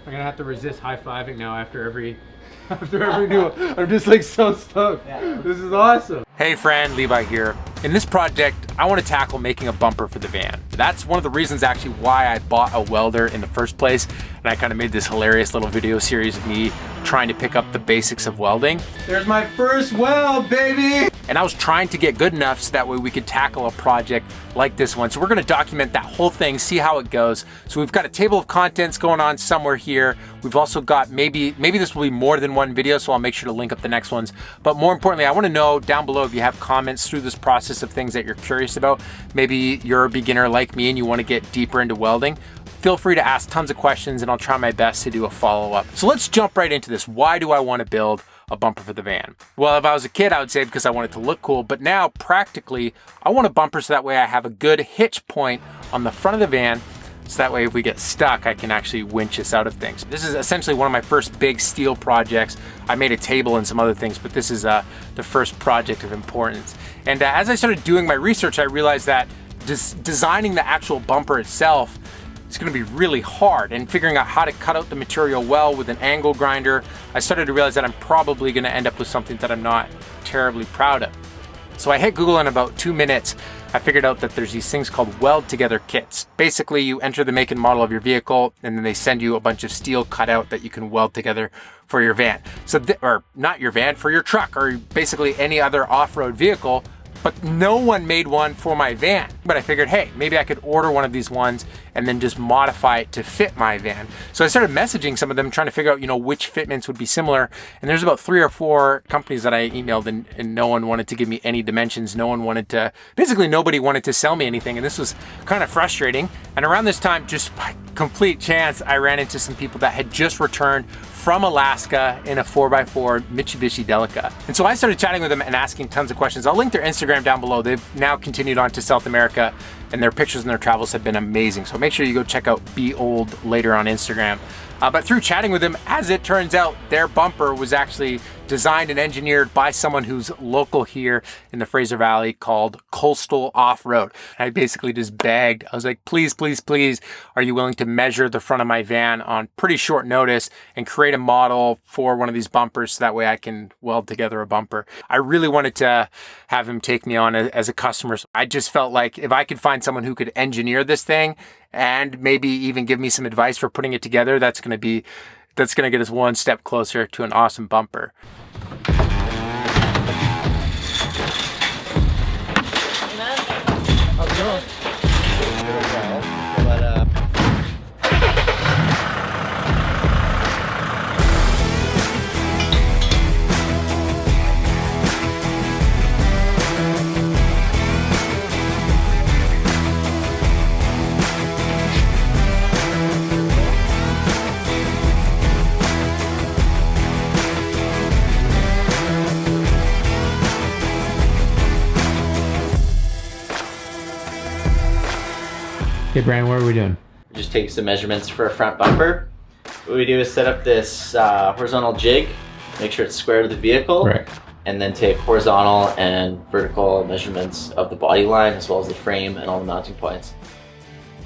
I'm gonna have to resist high-fiving now after every new one. I'm just like so stoked. Yeah. This is awesome. Hey friend, Levi here. In this project, I want to tackle making a bumper for the van. That's one of the reasons actually why I bought a welder in the first place. And I kind of made this hilarious little video series of me trying to pick up the basics of welding. There's my first weld, baby! And I was trying to get good enough so that way we could tackle a project like this one. So we're gonna document that whole thing, see how it goes. So we've got a table of contents going on somewhere here. We've also got, maybe this will be more than one video, so I'll make sure to link up the next ones. But more importantly, I wanna know down below if you have comments through this process of things that you're curious about. Maybe you're a beginner like me and you wanna get deeper into welding. Feel free to ask tons of questions and I'll try my best to do a follow-up. So let's jump right into this. Why do I want to build a bumper for the van? Well, if I was a kid, I would say because I want it to look cool, but now practically, I want a bumper so that way I have a good hitch point on the front of the van, so that way if we get stuck, I can actually winch us out of things. This is essentially one of my first big steel projects. I made a table and some other things, but this is the first project of importance. And as I started doing my research, I realized that designing the actual bumper itself, it's gonna be really hard, and figuring out how to cut out the material well with an angle grinder, I started to realize that I'm probably gonna end up with something that I'm not terribly proud of. So I hit Google in about 2 minutes. I figured out that there's these things called weld together kits. Basically, you enter the make and model of your vehicle, and then they send you a bunch of steel cut out that you can weld together for your van. So, or not your van, for your truck, or basically any other off-road vehicle. But no one made one for my van. But I figured, hey, maybe I could order one of these ones and then just modify it to fit my van. So I started messaging some of them, trying to figure out, which fitments would be similar. And there's about 3 or 4 companies that I emailed, and no one wanted to give me any dimensions. No one wanted to, basically nobody wanted to sell me anything. And this was kind of frustrating. And around this time, just by complete chance, I ran into some people that had just returned from Alaska in a 4x4 Mitsubishi Delica. And so I started chatting with them and asking tons of questions. I'll link their Instagram down below. They've now continued on to South America, and their pictures and their travels have been amazing. So make sure you go check out Be Old later on Instagram. But through chatting with them, as it turns out, their bumper was actually designed and engineered by someone who's local here in the Fraser Valley called Coastal Off-Road. I basically just begged. I was like, please, please, please, are you willing to measure the front of my van on pretty short notice and create a model for one of these bumpers so that way I can weld together a bumper? I really wanted to have him take me on as a customer. So I just felt like if I could find someone who could engineer this thing and maybe even give me some advice for putting it together, that's gonna get us one step closer to an awesome bumper. How's it going? Hey Brian, what are we doing? Just taking some measurements for a front bumper. What we do is set up this horizontal jig, make sure it's square to the vehicle, right, and then take horizontal and vertical measurements of the body line as well as the frame and all the mounting points.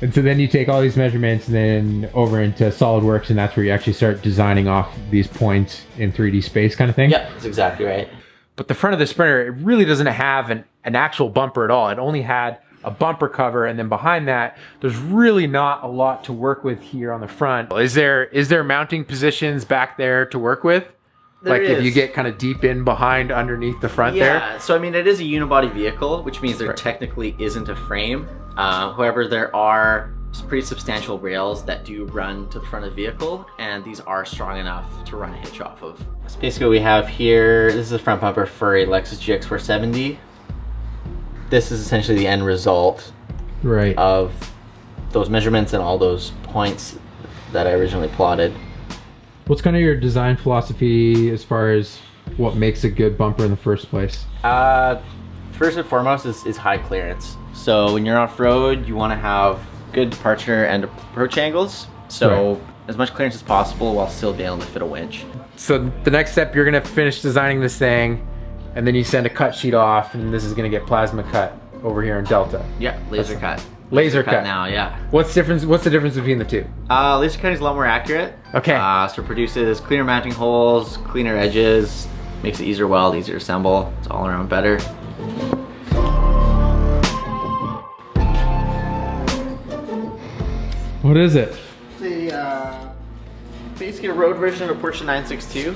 And so then you take all these measurements and then over into SolidWorks, and that's where you actually start designing off these points in 3D space kind of thing? Yeah, that's exactly right. But the front of the Sprinter, it really doesn't have an actual bumper at all. It only had a bumper cover, and then behind that, there's really not a lot to work with here on the front. Is there mounting positions back there to work with? Like if you get kind of deep in behind underneath the front there? Yeah, so I mean it is a unibody vehicle, which means there technically isn't a frame. However, there are some pretty substantial rails that do run to the front of the vehicle, and these are strong enough to run a hitch off of. So basically what we have here, this is the front bumper for a Lexus GX470. This is essentially the end result of those measurements and all those points that I originally plotted. What's kind of your design philosophy as far as what makes a good bumper in the first place? First and foremost is high clearance. So when you're off-road, you want to have good departure and approach angles. So as much clearance as possible while still being able to fit a winch. So the next step, you're gonna finish designing this thing, and then you send a cut sheet off, and this is gonna get plasma cut over here in Delta. Yeah, laser cut. Laser cut now, yeah. What's the difference between the two? Laser cutting is a lot more accurate. Okay. So it produces cleaner mounting holes, cleaner edges, makes it easier to weld, easier to assemble. It's all around better. What is it? It's basically a road version of a Porsche 962,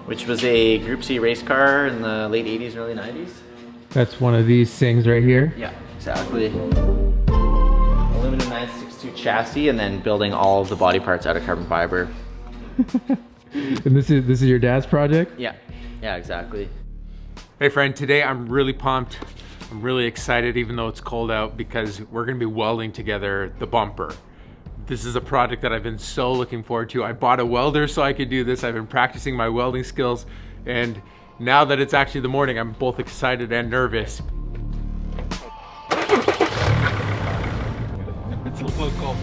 which was a Group C race car in the late 80s and early 90s. That's one of these things right here? Yeah, exactly. Aluminum 962 chassis, and then building all of the body parts out of carbon fiber. And this is your dad's project? Yeah, exactly. Hey friend, today I'm really pumped. I'm really excited even though it's cold out because we're gonna be welding together the bumper. This is a project that I've been so looking forward to. I bought a welder so I could do this. I've been practicing my welding skills, and now that it's actually the morning, I'm both excited and nervous. It's a little cold.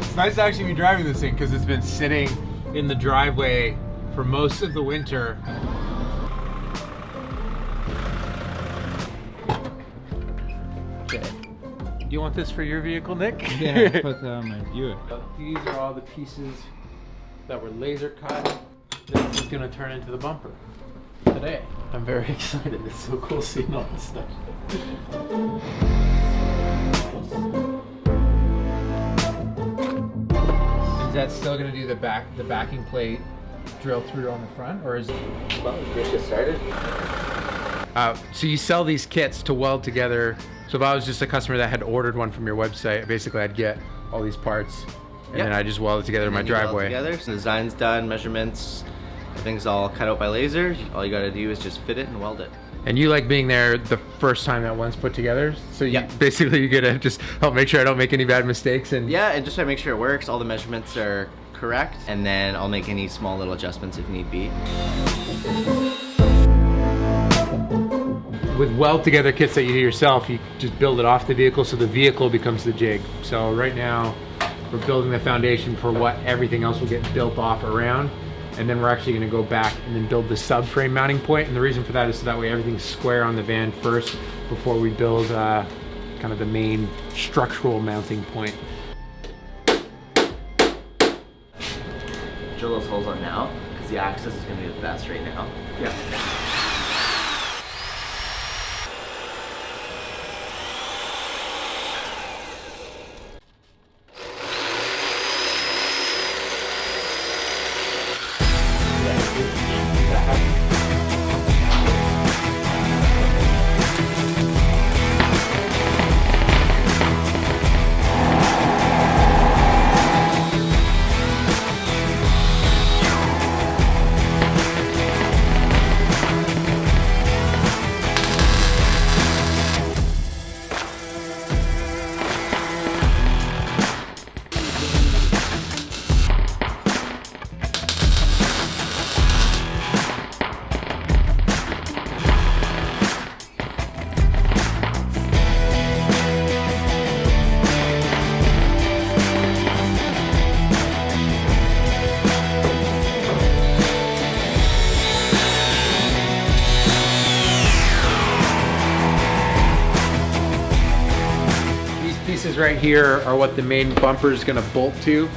It's nice to actually be driving this thing because it's been sitting in the driveway for most of the winter. Okay. Do you want this for your vehicle, Nick? Yeah, put that on my Buick. These are all the pieces that were laser cut. This is gonna turn into the bumper today. I'm very excited. It's so cool seeing all this stuff. Is that still gonna do the backing plate drill through on the front, or is it? Well, let's get started. So you sell these kits to weld together. So if I was just a customer that had ordered one from your website, basically I'd get all these parts and then I just weld it together in my driveway. Together. So the design's done, measurements, everything's all cut out by laser. All you gotta do is just fit it and weld it. And you like being there the first time that one's put together, so you basically you get to just help make sure I don't make any bad mistakes. And yeah, and just try to make sure it works, all the measurements are correct, and then I'll make any small little adjustments if need be. With weld together kits that you do yourself, you just build it off the vehicle so the vehicle becomes the jig. So right now we're building the foundation for what everything else will get built off around, and then we're actually going to go back and then build the subframe mounting point. And the reason for that is so that way everything's square on the van first before we build kind of the main structural mounting point. Drill those holes on now because the access is going to be the best right now. Yeah. Pieces right here are what the main bumper is going to bolt to.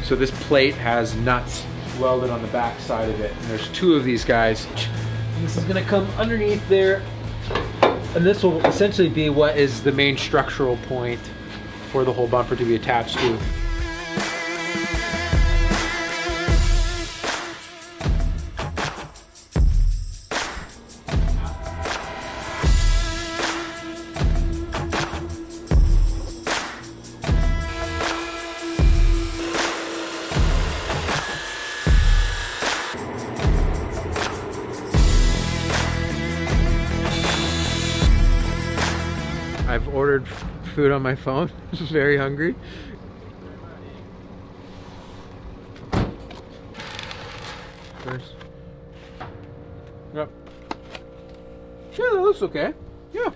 So this plate has nuts welded on the back side of it, and there's two of these guys. And this is going to come underneath there, and this will essentially be what is the main structural point for the whole bumper to be attached to. I've ordered food on my phone. I'm very hungry. First. Yep. Yeah, that looks okay. Yeah.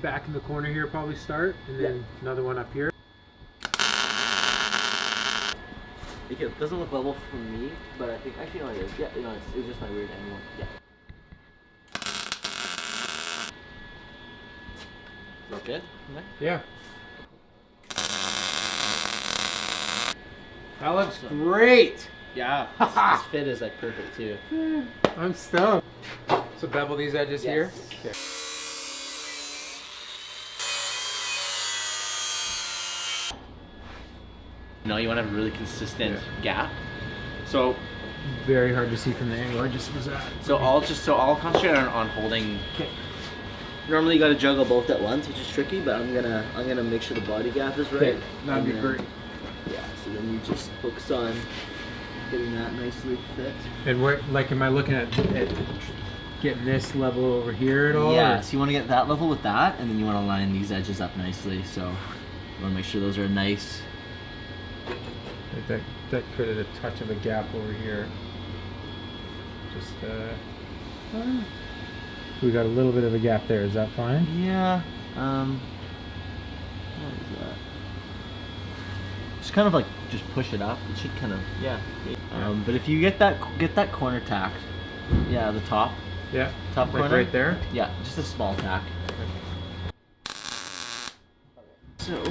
Back in the corner here, probably start, and then another one up here. It doesn't look level for me, but I think actually no, it is. Yeah, you know, it's just my weird angle. Yeah. Look good? Yeah. That looks great. Yeah, this fit is like perfect too. I'm stoked. So bevel these edges here. Okay. No, you want to have a really consistent gap. So Very hard to see from the angle I just was at. So I'll concentrate on holding. Okay. Normally you got to juggle both at once, which is tricky, but I'm gonna make sure the body gap is right. Okay, that'd be great. Yeah. So then you just focus on getting that nicely fit. And where, like, am I looking at getting this level over here at all? Yeah. Or? So you want to get that level with that, and then you want to line these edges up nicely. So you want to make sure those are nice. That created a touch of a gap over here. Just we got a little bit of a gap there. Is that fine? Yeah. What is that? Just kind of like just push it up. It should kind of but if you get that corner tack, the top. Yeah. Top like corner. Right there. Yeah, just a small tack. So.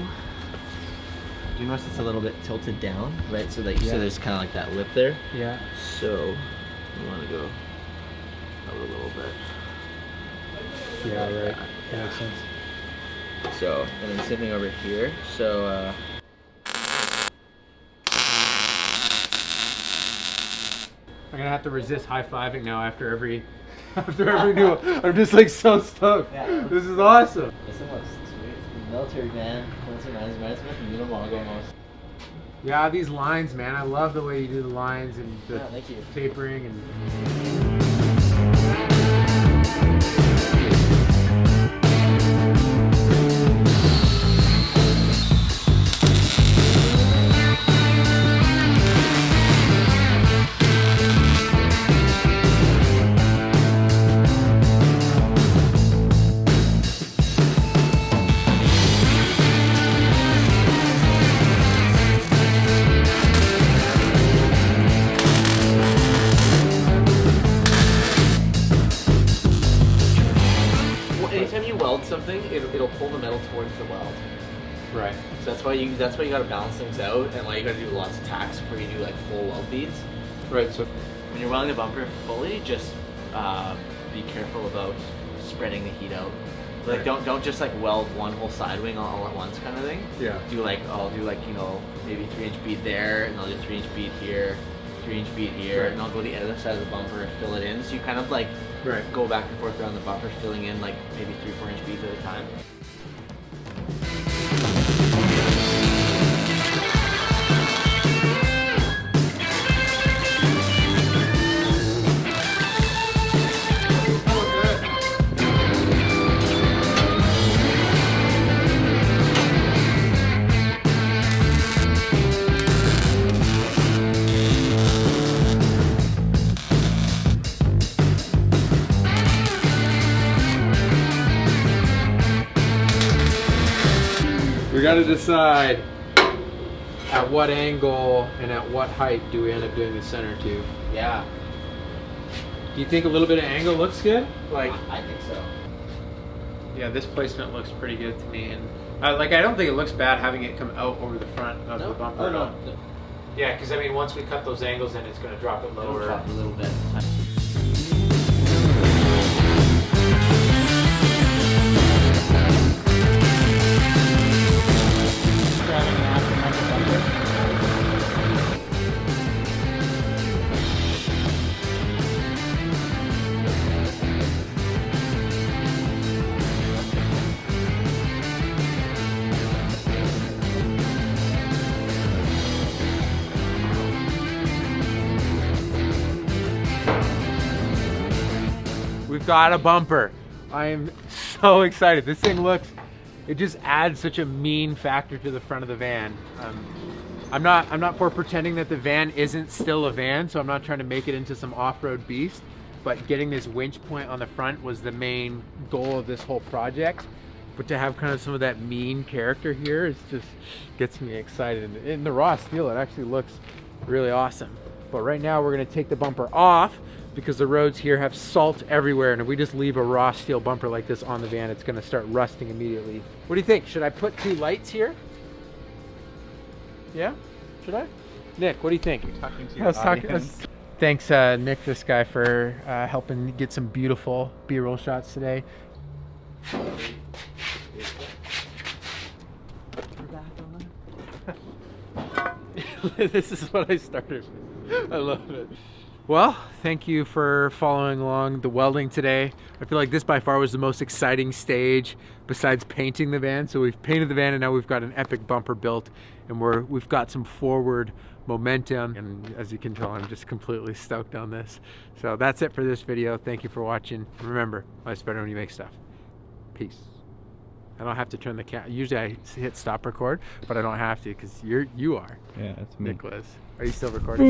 You notice it's a little bit tilted down, right? So that so there's kind of like that lip there. Yeah. So you want to go out a little bit. Yeah, right. That makes sense. So, and then same thing over here. So I'm gonna have to resist high-fiving now after every new. I'm just like so stoked. Yeah. This is awesome. this one looks sweet. Military van. That's reminds me of Unimago almost. Yeah, these lines, man. I love the way you do the lines and the Thank you. tapering and. Anytime you weld something, it'll pull the metal towards the weld. Right. So that's why you gotta balance things out, and why you gotta do lots of tacks before you do like full weld beads. Right. So When you're welding the bumper fully, just be careful about spreading the heat out. Like don't just like weld one whole side wing all at once kind of thing. Yeah. I'll do like maybe 3-inch bead there, and I'll do 3-inch bead here, 3-inch bead here, and I'll go to the other side of the bumper and fill it in. So you kind of like go back and forth around the bumper, filling in like maybe 3-4-inch beads at a time. we got to decide at what angle and at what height do we end up doing the center tube. Yeah. Do you think a little bit of angle looks good? Like, I think so. yeah, this placement looks pretty good to me, and I don't think it looks bad having it come out over the front of the bumper. Oh, no. Yeah, because I mean, once we cut those angles in, it's going to drop it lower. It'll drop a little bit. We've got a bumper. I am so excited. This thing looks, it just adds such a mean factor to the front of the van. I'm not for pretending that the van isn't still a van, so I'm not trying to make it into some off-road beast, but getting this winch point on the front was the main goal of this whole project. But to have kind of some of that mean character here is just gets me excited. And in the raw steel, it actually looks really awesome. But right now we're gonna take the bumper off, because the roads here have salt everywhere, and if we just leave a raw steel bumper like this on the van, it's gonna start rusting immediately. What do you think? Should I put 2 lights here? Yeah? Should I? Nick, what do you think? You're talking to your audience. Thanks, Nick, this guy, for helping get some beautiful B-roll shots today. This is what I started with. I love it. Well, thank you for following along the welding today. I feel like this by far was the most exciting stage besides painting the van. So we've painted the van and now we've got an epic bumper built, and we've got some forward momentum. And as you can tell, I'm just completely stoked on this. So that's it for this video. Thank you for watching. And remember, life's better when you make stuff. Peace. I don't have to turn the camera. Usually I hit stop record, but I don't have to because you are. Yeah, that's me. Nicholas. Are you still recording?